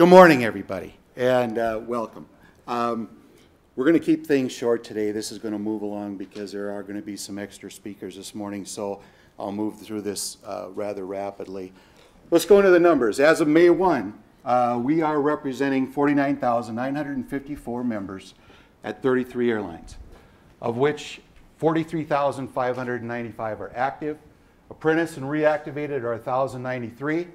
Good morning, everybody, and welcome. We're going to keep things short today. This is going to move along because there are going to be some extra speakers this morning, so I'll move through this rather rapidly. Let's go into the numbers. As of May 1, we are representing 49,954 members at 33 airlines, of which 43,595 are active. Apprentice and reactivated are 1,093.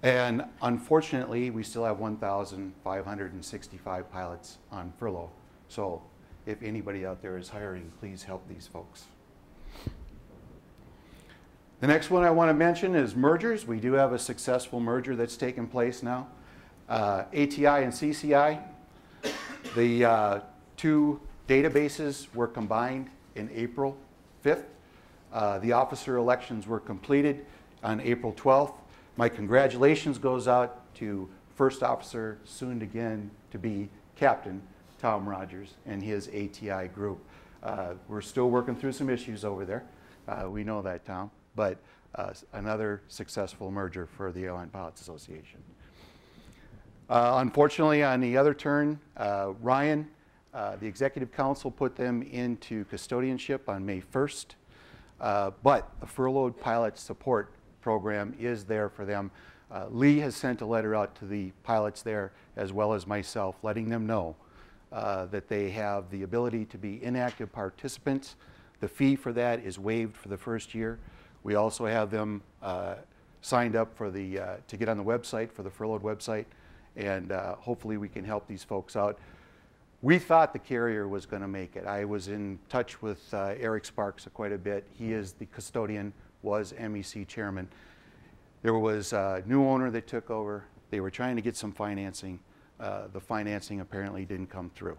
And unfortunately, we still have 1,565 pilots on furlough. So if anybody out there is hiring, please help these folks. The next one I want to mention is mergers. We do have a successful merger that's taken place now. ATI and CCI, the two databases were combined in April 5th. The officer elections were completed on April 12th. My congratulations goes out to First Officer, soon again to be Captain, Tom Rogers, and his ATI group. We're still working through some issues over there. We know that, Tom, but another successful merger for the Airline Pilots Association. Unfortunately, on the other turn, Ryan, the Executive Council put them into custodianship on May 1st, but the furloughed pilot support program is there for them. Lee has sent a letter out to the pilots there, as well as myself, letting them know that they have the ability to be inactive participants. The fee for that is waived for the first year. We also have them signed up for the to get on the website, for the furloughed website, and hopefully we can help these folks out. We thought the carrier was going to make it. I was in touch with Eric Sparks quite a bit. He is the custodian, was MEC chairman. There was a new owner that took over. They were trying to get some financing. The financing apparently didn't come through.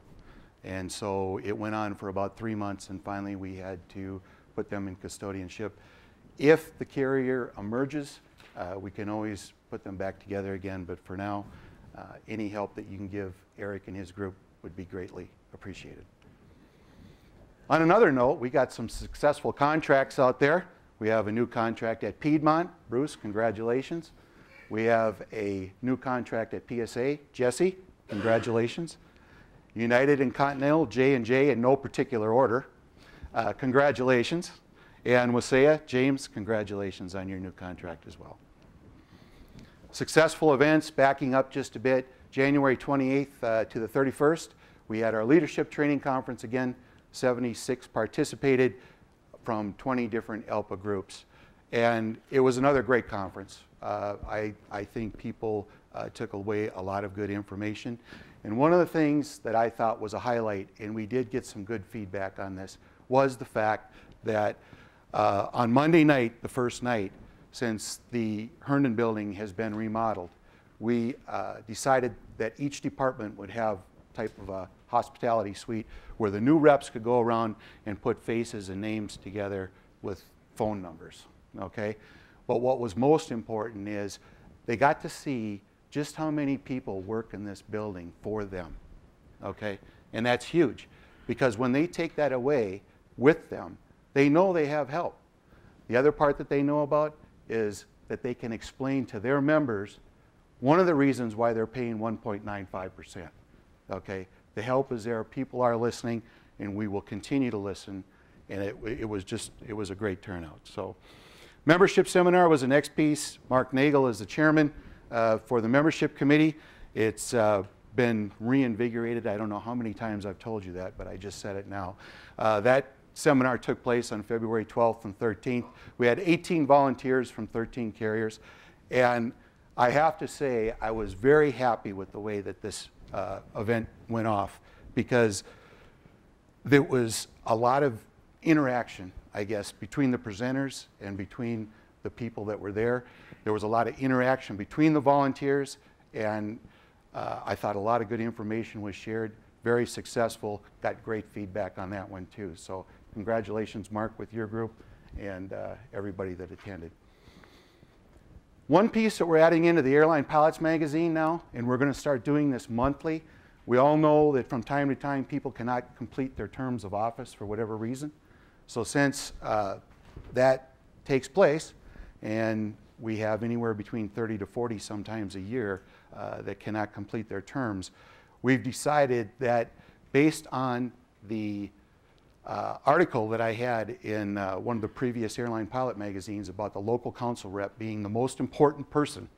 And so it went on for about 3 months, and finally we had to put them in custodianship. If the carrier emerges, we can always put them back together again, but for now, any help that you can give Eric and his group would be greatly appreciated. On another note, we got some successful contracts out there. We have a new contract at Piedmont. Bruce, congratulations. We have a new contract at PSA. Jesse, congratulations. United and Continental, J&J in no particular order. Congratulations. And Wasaya, James, congratulations on your new contract as well. Successful events, backing up just a bit. January 28th to the 31st, we had our leadership training conference again. 76 participated from 20 different ALPA groups. And it was another great conference. I think people took away a lot of good information. And one of the things that I thought was a highlight, and we did get some good feedback on this, was the fact that on Monday night, the first night, since the Herndon building has been remodeled, we decided that each department would have type of a hospitality suite where the new reps could go around and put faces and names together with phone numbers, okay? But what was most important is they got to see just how many people work in this building for them, okay? And that's huge, because when they take that away with them, they know they have help. The other part that they know about is that they can explain to their members one of the reasons why they're paying 1.95%, okay? The help is there, people are listening, and we will continue to listen, and it was a great turnout. So, membership seminar was the next piece. Mark Nagel is the chairman for the membership committee. It's been reinvigorated. I don't know how many times I've told you that, but I just said it now. That seminar took place on February 12th and 13th. We had 18 volunteers from 13 carriers, and I have to say I was very happy with the way that this event went off, because there was a lot of interaction, I guess, between the presenters and between the people that were there. There was a lot of interaction between the volunteers, and I thought a lot of good information was shared. Very successful, got great feedback on that one too. So congratulations, Mark, with your group and everybody that attended. One piece that we're adding into the Airline Pilots magazine now, and we're going to start doing this monthly. We all know that from time to time people cannot complete their terms of office for whatever reason. So since that takes place, and we have anywhere between 30 to 40 sometimes a year, that cannot complete their terms. We've decided that based on the article that I had in one of the previous airline pilot magazines about the local council rep being the most important person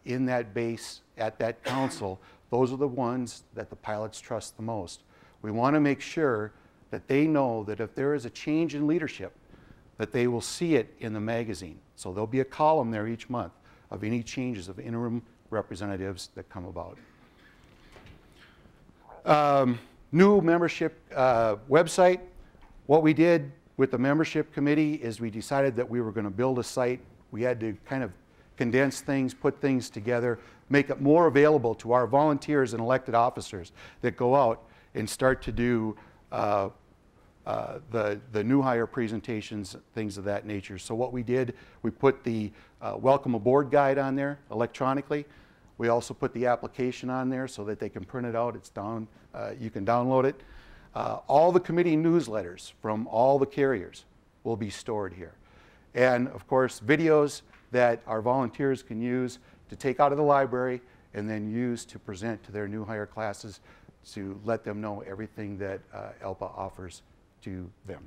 in that base at that council, those are the ones that the pilots trust the most. We want to make sure that they know that if there is a change in leadership, that they will see it in the magazine. So there'll be a column there each month of any changes of interim representatives that come about. New membership website. What we did with the membership committee is we decided that we were going to build a site. We had to kind of condense things, put things together, make it more available to our volunteers and elected officers that go out and start to do the new hire presentations, things of that nature. So what we did, we put the welcome aboard guide on there electronically. We also put the application on there so that they can print it out. It's down, you can download it. All the committee newsletters from all the carriers will be stored here. And of course, videos that our volunteers can use to take out of the library and then use to present to their new hire classes to let them know everything that ALPA offers to them.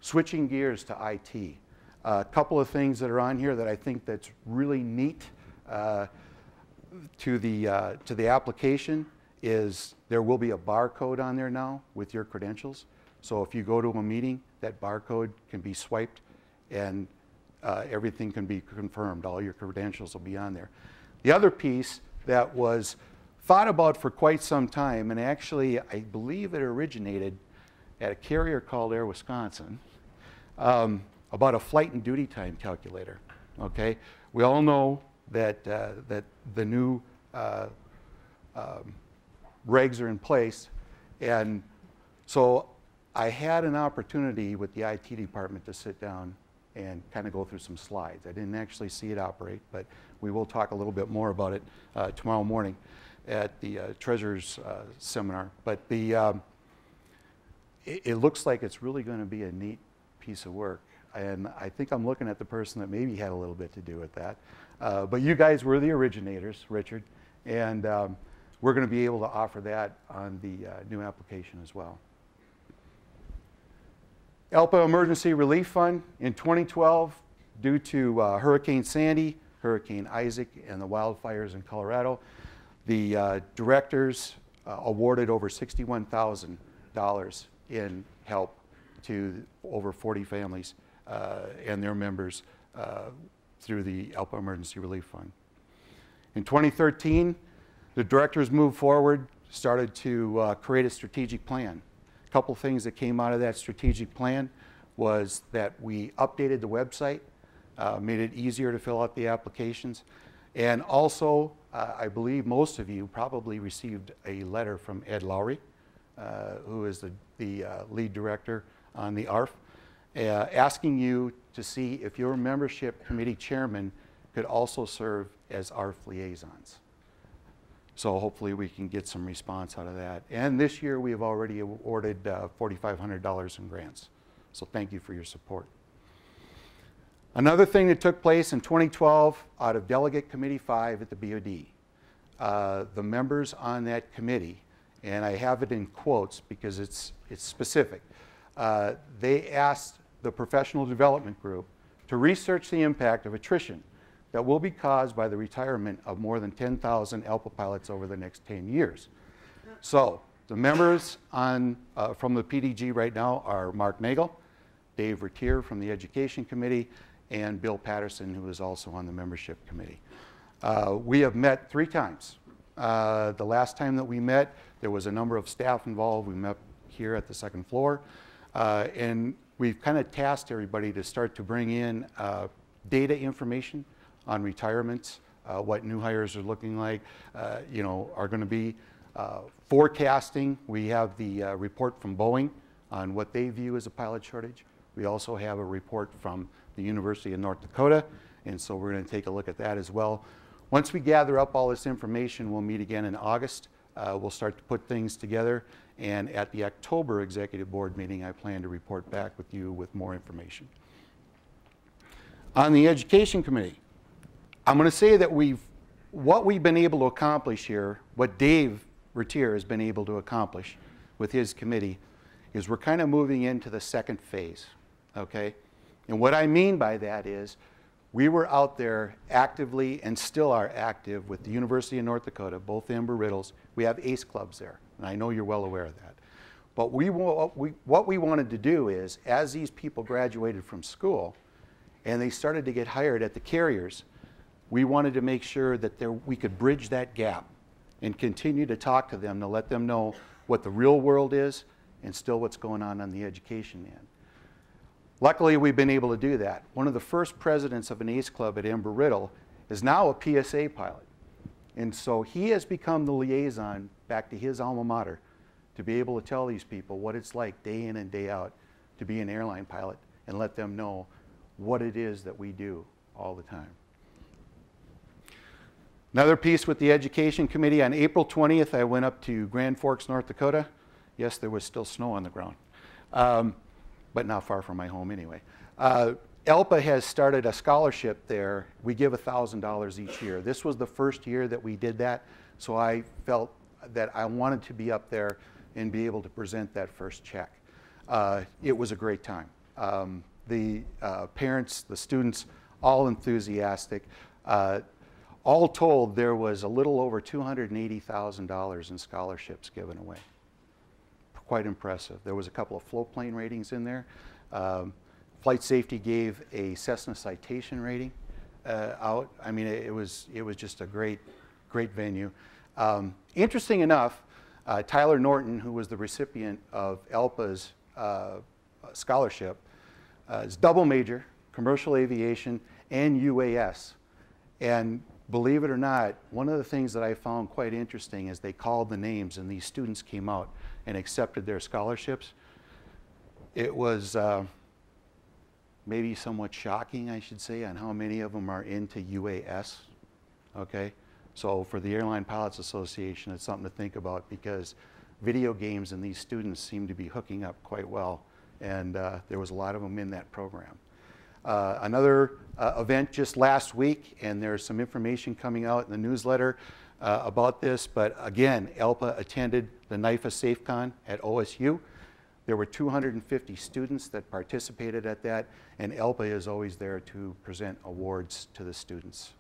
Switching gears to IT. A couple of things that are on here that I think that's really neat to the application is there will be a barcode on there now with your credentials. So if you go to a meeting, that barcode can be swiped and everything can be confirmed. All your credentials will be on there. The other piece that was thought about for quite some time, and actually I believe it originated at a carrier called Air Wisconsin, about a flight and duty time calculator. Okay, we all know that that the new regs are in place, and so I had an opportunity with the IT department to sit down and kind of go through some slides. I didn't actually see it operate, but we will talk a little bit more about it tomorrow morning at the Treasurer's seminar. But the it looks like it's really going to be a neat piece of work. And I think I'm looking at the person that maybe had a little bit to do with that. But you guys were the originators, Richard, and we're going to be able to offer that on the new application as well. ALPA Emergency Relief Fund in 2012, due to Hurricane Sandy, Hurricane Isaac, and the wildfires in Colorado, the directors awarded over $61,000 in help to over 40 families and their members through the ALPA Emergency Relief Fund. In 2013, the directors moved forward, started to create a strategic plan. A couple things that came out of that strategic plan was that we updated the website, made it easier to fill out the applications, and also I believe most of you probably received a letter from Ed Lowry, who is the lead director on the ARF, asking you to see if your membership committee chairman could also serve as ARF liaisons. So hopefully we can get some response out of that. And this year we have already awarded $4,500 in grants. So thank you for your support. Another thing that took place in 2012 out of Delegate Committee 5 at the BOD, the members on that committee, and I have it in quotes because it's specific, they asked the professional development group to research the impact of attrition that will be caused by the retirement of more than 10,000 ALPA pilots over the next 10 years. So the members on, from the PDG right now are Mark Nagel, Dave Retier from the Education Committee, and Bill Patterson, who is also on the membership committee. We have met 3 times. The last time that we met, there was a number of staff involved. We met here at the 2nd floor, and we've kind of tasked everybody to start to bring in data information on retirements, what new hires are looking like, you know, are going to be forecasting. We have the report from Boeing on what they view as a pilot shortage. We also have a report from the University of North Dakota, and so we're going to take a look at that as well. Once we gather up all this information, we'll meet again in August. We'll start to put things together, and at the October Executive Board meeting, I plan to report back with you with more information. On the Education Committee, I'm going to say that what we've been able to accomplish here, what Dave Retier has been able to accomplish with his committee, is we're kind of moving into the second phase, okay? And what I mean by that is we were out there actively and still are active with the University of North Dakota, both Embry-Riddles. We have ACE clubs there, and I know you're well aware of that. But what we wanted to do is, as these people graduated from school and they started to get hired at the carriers, we wanted to make sure that we could bridge that gap and continue to talk to them to let them know what the real world is and still what's going on the education end. Luckily, we've been able to do that. One of the first presidents of an ACE club at Embry-Riddle is now a PSA pilot. And so he has become the liaison back to his alma mater to be able to tell these people what it's like day in and day out to be an airline pilot and let them know what it is that we do all the time. Another piece with the Education Committee, on April 20th, I went up to Grand Forks, North Dakota. Yes, there was still snow on the ground, but not far from my home anyway. ALPA has started a scholarship there. We give $1,000 each year. This was the first year that we did that, so I felt that I wanted to be up there and be able to present that first check. It was a great time. The parents, the students, all enthusiastic. All told, there was a little over $280,000 in scholarships given away. Quite impressive. There was a couple of float plane ratings in there. Flight Safety gave a Cessna citation rating out. I mean, it was just a great venue. Interesting enough, Tyler Norton, who was the recipient of ALPA's scholarship, is double major, commercial aviation, and UAS. And believe it or not, one of the things that I found quite interesting is they called the names and these students came out and accepted their scholarships. It was maybe somewhat shocking, I should say, on how many of them are into UAS, okay? So for the Airline Pilots Association, it's something to think about because video games and these students seem to be hooking up quite well, and there was a lot of them in that program. Another event just last week, and there's some information coming out in the newsletter about this, but again, ALPA attended the NIFA SafeCon at OSU. There were 250 students that participated at that, and ALPA is always there to present awards to the students.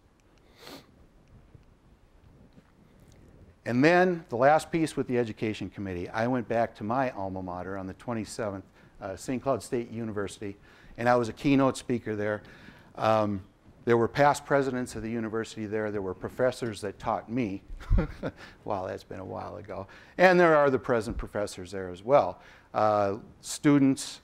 And then the last piece with the Education Committee, I went back to my alma mater on the 27th, St. Cloud State University, and I was a keynote speaker there. There were past presidents of the university there. There were professors that taught me. Wow, that's been a while ago. And there are the present professors there as well. Students,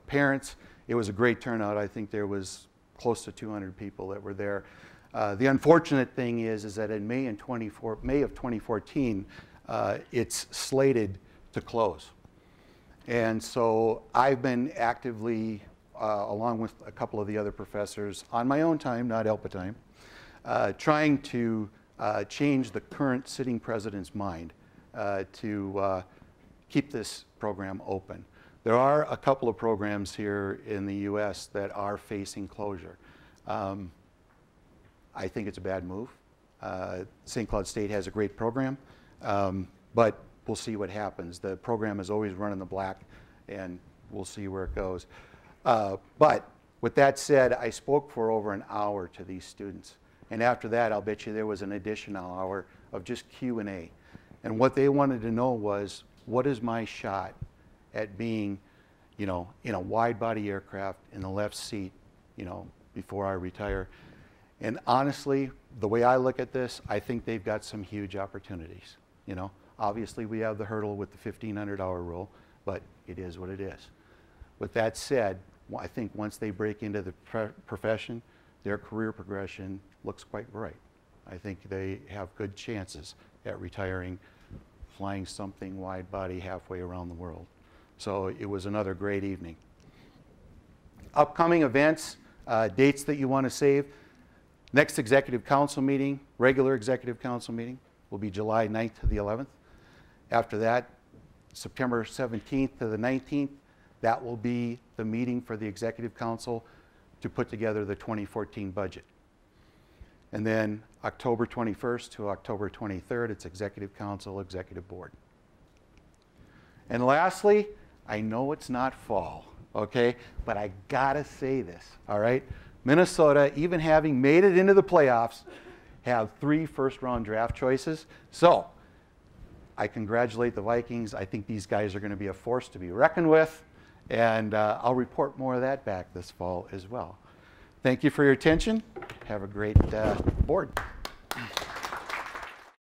parents. It was a great turnout. I think there was close to 200 people that were there. The unfortunate thing is that in May of 2014, it's slated to close. And so I've been actively, along with a couple of the other professors, on my own time, not ALPA time, trying to change the current sitting president's mind to keep this program open. There are a couple of programs here in the US that are facing closure. I think it's a bad move. St. Cloud State has a great program, but we'll see what happens. The program is always run in the black, and we'll see where it goes. But with that said, I spoke for over an hour to these students. And after that, I'll bet you there was an additional hour of just Q&A. And what they wanted to know was, what is my shot at being, you know, in a wide-body aircraft in the left seat, you know, before I retire? And honestly, the way I look at this, I think they've got some huge opportunities. You know, obviously we have the hurdle with the $1,500 rule, but it is what it is. With that said, I think once they break into the profession, their career progression looks quite bright. I think they have good chances at retiring, flying something wide body halfway around the world. So it was another great evening. Upcoming events, dates that you want to save. Next Executive Council meeting, regular Executive Council meeting, will be July 9th to the 11th. After that, September 17th to the 19th, that will be the meeting for the Executive Council to put together the 2014 budget. And then October 21st to October 23rd, it's Executive Council, Executive Board. And lastly, I know it's not fall, okay? But I gotta say this, all right? Minnesota, even having made it into the playoffs, have 3 first-round draft choices. So I congratulate the Vikings. I think these guys are going to be a force to be reckoned with. And I'll report more of that back this fall as well. Thank you for your attention. Have a great board.